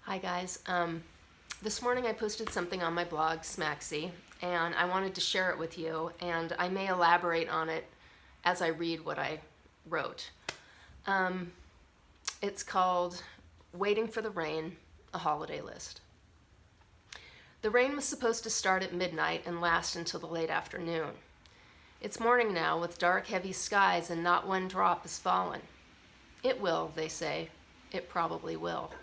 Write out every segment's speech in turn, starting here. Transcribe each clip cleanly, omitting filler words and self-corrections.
Hi guys. This morning I posted something on my blog, Smaxy, and I wanted to share it with you, and I may elaborate on it as I read what I wrote. It's called Waiting for the Rain, a Holiday List. The rain was supposed to start at midnight and last until the late afternoon. It's morning now with dark, heavy skies and not one drop has fallen. It will, they say. It probably will.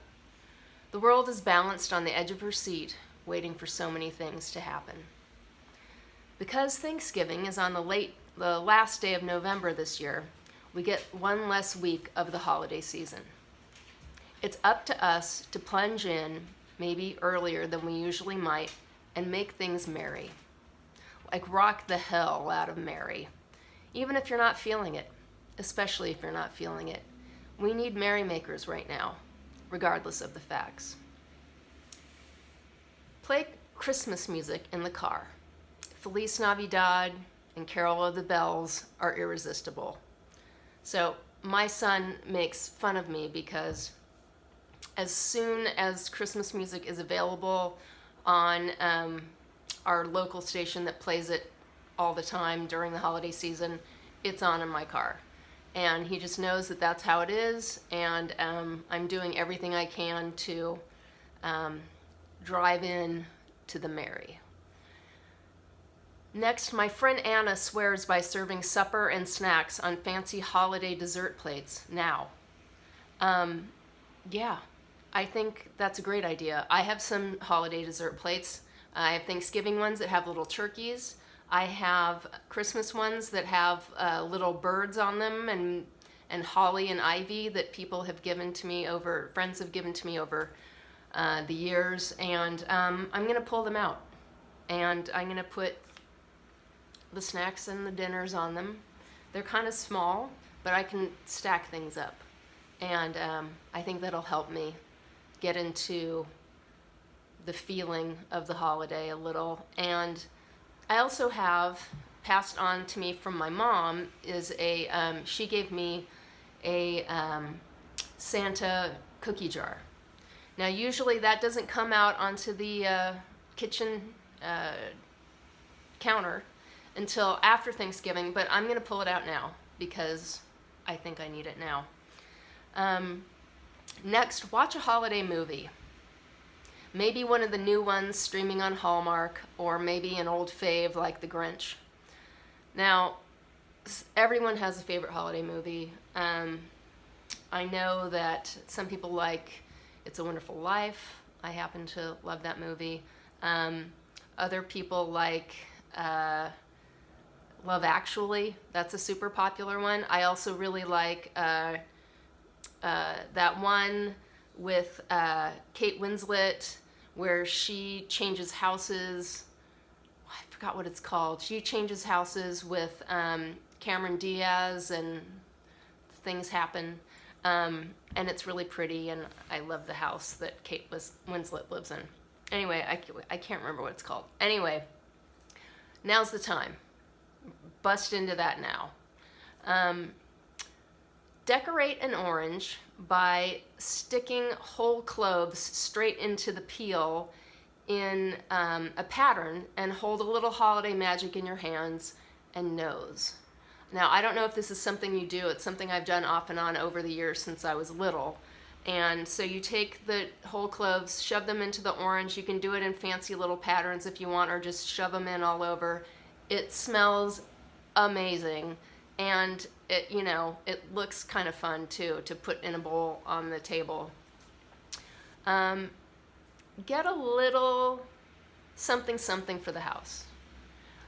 The world is balanced on the edge of her seat, waiting for so many things to happen. Because Thanksgiving is on the last day of November this year, we get one less week of the holiday season. It's up to us to plunge in, maybe earlier than we usually might, and make things merry. Like rock the hell out of merry. Even if you're not feeling it, especially if you're not feeling it. We need Merrymakers right now, regardless of the facts. Play Christmas music in the car. Feliz Navidad and Carol of the Bells are irresistible. So my son makes fun of me because as soon as Christmas music is available on our local station that plays it all the time during the holiday season, it's on in my car. And he just knows that that's how it is, and I'm doing everything I can to drive in to the merry. Next, my friend Anna swears by serving supper and snacks on fancy holiday dessert plates now. Yeah, I think that's a great idea. I have some holiday dessert plates. I have Thanksgiving ones that have little turkeys. I have Christmas ones that have little birds on them and holly and ivy that people have given to me friends have given to me over the years. And I'm going to pull them out. And I'm going to put the snacks and the dinners on them. They're kind of small, but I can stack things up. And I think that'll help me get into the feeling of the holiday a little. And I also have, passed on to me from my mom, she gave me a Santa cookie jar. Now usually that doesn't come out onto the kitchen counter until after Thanksgiving, but I'm going to pull it out now because I think I need it now. Next, watch a holiday movie. Maybe one of the new ones streaming on Hallmark, or maybe an old fave like The Grinch. Now, everyone has a favorite holiday movie. I know that some people like It's a Wonderful Life. I happen to love that movie. Other people like Love Actually. That's a super popular one. I also really like that one with Kate Winslet, where she changes houses. I forgot what it's called. She changes houses with Cameron Diaz, and things happen. And it's really pretty, and I love the house that Kate Winslet lives in. Anyway, I can't remember what it's called. Anyway, now's the time. Bust into that now. Decorate an orange by sticking whole cloves straight into the peel in a pattern, and hold a little holiday magic in your hands and nose. Now, I don't know if this is something you do. It's something I've done off and on over the years since I was little. And so you take the whole cloves, shove them into the orange. You can do it in fancy little patterns if you want, or just shove them in all over. It smells amazing. And it looks kind of fun too, to put in a bowl on the table. Get a little something for the house.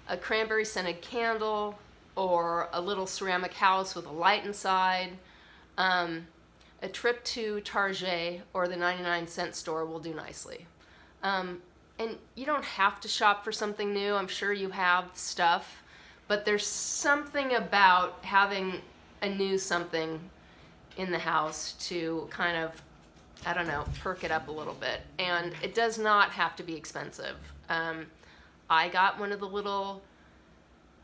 A cranberry scented candle, or a little ceramic house with a light inside. A trip to Target or the 99-cent store will do nicely. And you don't have to shop for something new. I'm sure you have stuff. But there's something about having a new something in the house to kind of, I don't know, perk it up a little bit. And it does not have to be expensive. I got one of the little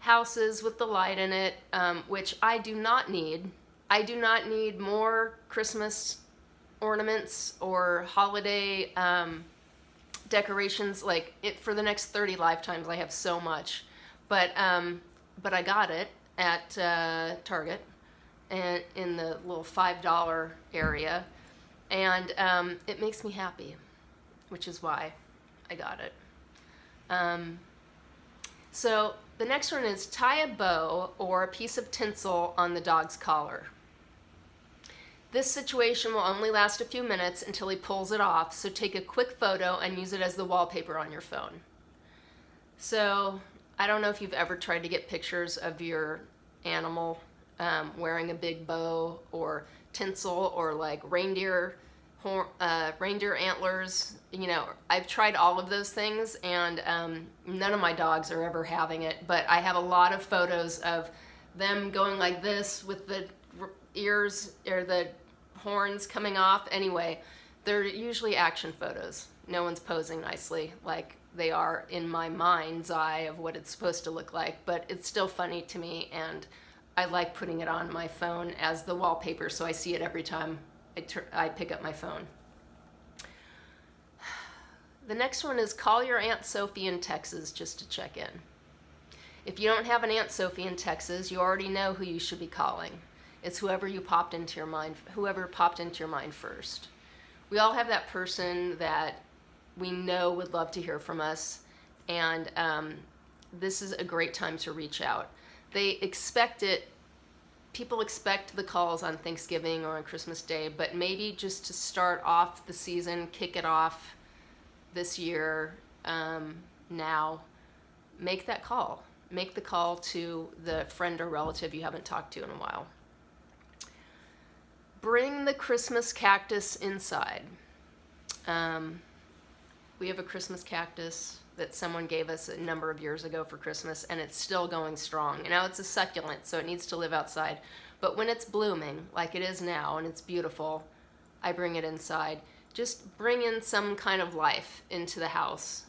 houses with the light in it, which I do not need. I do not need more Christmas ornaments or holiday decorations, like it for the next 30 lifetimes. I have so much, but I got it at Target, and in the little $5 area, and it makes me happy, which is why I got it. So the next one is tie a bow or a piece of tinsel on the dog's collar. This situation will only last a few minutes until he pulls it off, so take a quick photo and use it as the wallpaper on your phone. So I don't know if you've ever tried to get pictures of your animal wearing a big bow or tinsel or like reindeer antlers. You know, I've tried all of those things, and none of my dogs are ever having it, but I have a lot of photos of them going like this with the ears or the horns coming off. Anyway, they're usually action photos. No one's posing nicely like they are in my mind's eye of what it's supposed to look like, but it's still funny to me, and I like putting it on my phone as the wallpaper so I see it every time I pick up my phone. The next one is call your Aunt Sophie in Texas just to check in. If you don't have an Aunt Sophie in Texas, you already know who you should be calling. It's whoever popped into your mind first. We all have that person that we know would love to hear from us, and this is a great time to reach out. They expect it. People expect the calls on Thanksgiving or on Christmas Day, but maybe just to start off the season, kick it off this year, now, make that call. Make the call to the friend or relative you haven't talked to in a while. Bring the Christmas cactus inside. We have a Christmas cactus that someone gave us a number of years ago for Christmas, and it's still going strong. And now it's a succulent, so it needs to live outside. But when it's blooming, like it is now, and it's beautiful, I bring it inside. Just bring in some kind of life into the house.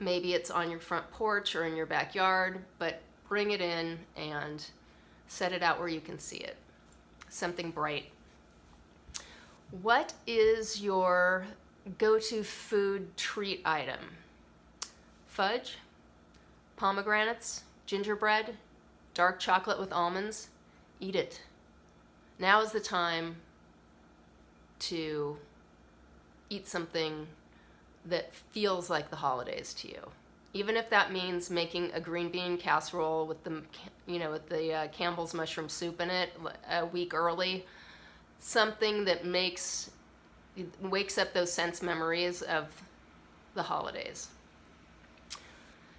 Maybe it's on your front porch or in your backyard, but bring it in and set it out where you can see it. Something bright. What is your go-to food treat item? Fudge, pomegranates, gingerbread, dark chocolate with almonds? Eat it. Now is the time to eat something that feels like the holidays to you. Even if that means making a green bean casserole with the Campbell's mushroom soup in it a week early, something that wakes up those sense memories of the holidays.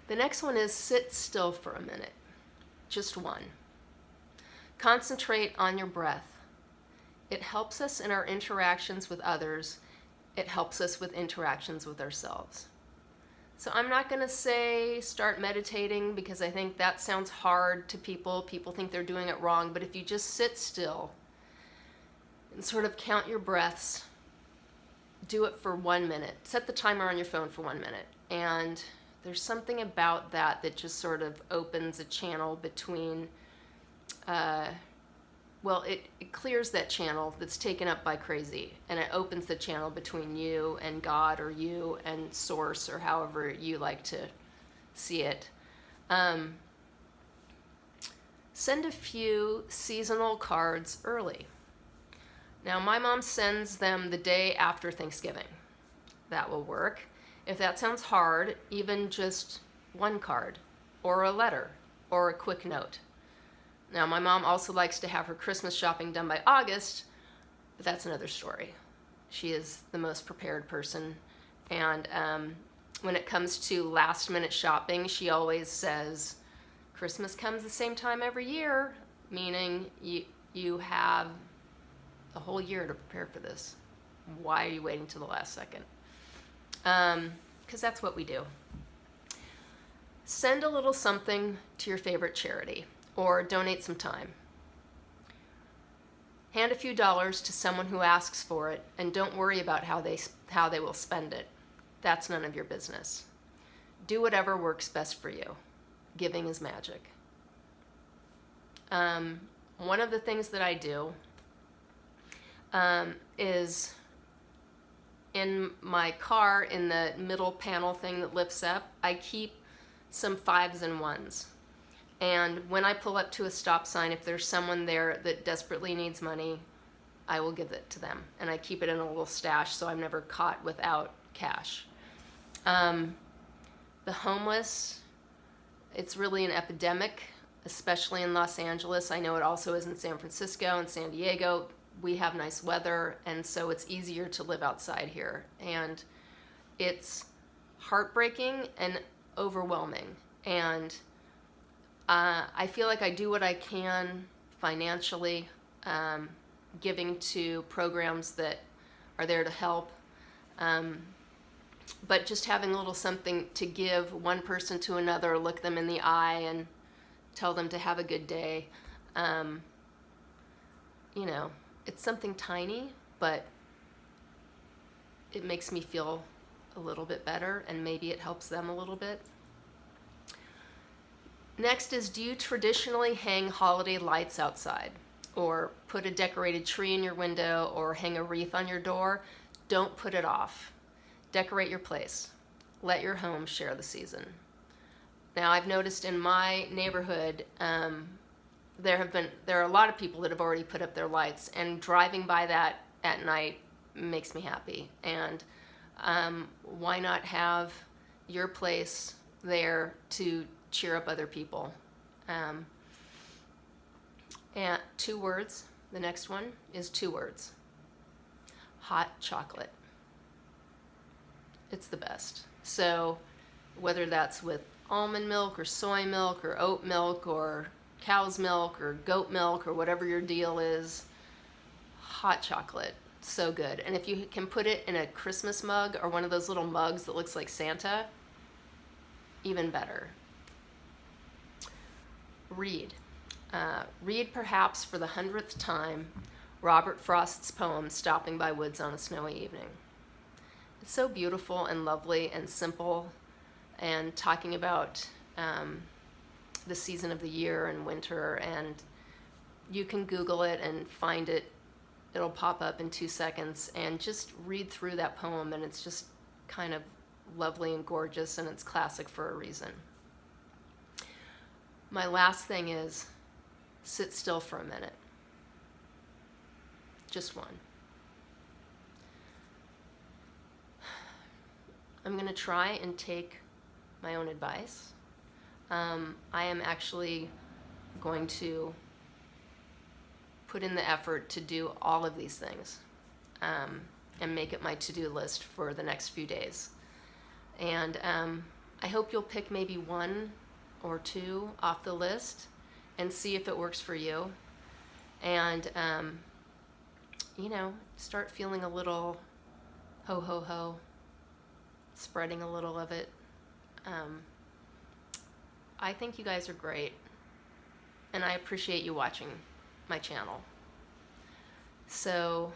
The next one is sit still for a minute, just one. Concentrate on your breath. It helps us in our interactions with others. It helps us with interactions with ourselves. So I'm not going to say start meditating, because I think that sounds hard to people. People think they're doing it wrong. But if you just sit still and sort of count your breaths, do it for 1 minute. Set the timer on your phone for 1 minute. And there's something about that just sort of opens a channel between, it clears that channel that's taken up by crazy, and it opens the channel between you and God, or you and Source, or however you like to see it. Send a few seasonal cards early. Now, my mom sends them the day after Thanksgiving. That will work. If that sounds hard, even just one card, or a letter, or a quick note. Now, my mom also likes to have her Christmas shopping done by August, but that's another story. She is the most prepared person, and when it comes to last-minute shopping, she always says, Christmas comes the same time every year, meaning you have a whole year to prepare for this. Why are you waiting till the last second? Because that's what we do. Send a little something to your favorite charity, or donate some time. Hand a few dollars to someone who asks for it, and don't worry about how they will spend it. That's none of your business. Do whatever works best for you. Giving is magic. One of the things that I do, is in my car, in the middle panel thing that lifts up, I keep some 5s and 1s. And when I pull up to a stop sign, if there's someone there that desperately needs money, I will give it to them. And I keep it in a little stash so I'm never caught without cash. The homeless, it's really an epidemic, especially in Los Angeles. I know it also is in San Francisco and San Diego. We have nice weather, and so it's easier to live outside here. And it's heartbreaking and overwhelming. And I feel like I do what I can financially, giving to programs that are there to help. But just having a little something to give one person to another, look them in the eye and tell them to have a good day. You know, it's something tiny, but it makes me feel a little bit better, and maybe it helps them a little bit. Next is, do you traditionally hang holiday lights outside, or put a decorated tree in your window, or hang a wreath on your door? Don't put it off. Decorate your place. Let your home share the season. Now, I've noticed in my neighborhood, there are a lot of people that have already put up their lights, and driving by that at night makes me happy. And why not have your place there to cheer up other people? And 2 words. The next one is 2 words. Hot chocolate. It's the best. So whether that's with almond milk or soy milk or oat milk or cow's milk or goat milk or whatever your deal is, hot chocolate, so good. And if you can put it in a Christmas mug or one of those little mugs that looks like Santa, even better. Read. Read perhaps for the 100th time Robert Frost's poem, Stopping by Woods on a Snowy Evening. It's so beautiful and lovely and simple, and talking about the season of the year and winter, and you can Google it and find it. It'll pop up in 2 seconds, and just read through that poem, and it's just kind of lovely and gorgeous, and it's classic for a reason. My last thing is, sit still for a minute. Just one. I'm going to try and take my own advice. I am actually going to put in the effort to do all of these things, and make it my to-do list for the next few days. And I hope you'll pick maybe 1 or 2 off the list and see if it works for you. And, you know, start feeling a little ho, ho, ho, spreading a little of it. I think you guys are great, and I appreciate you watching my channel. So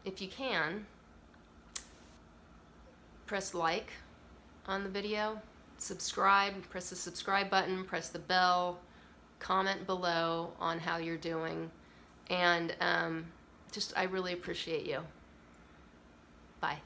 if you can, press like on the video, subscribe, press the subscribe button, press the bell, comment below on how you're doing, and I really appreciate you. Bye.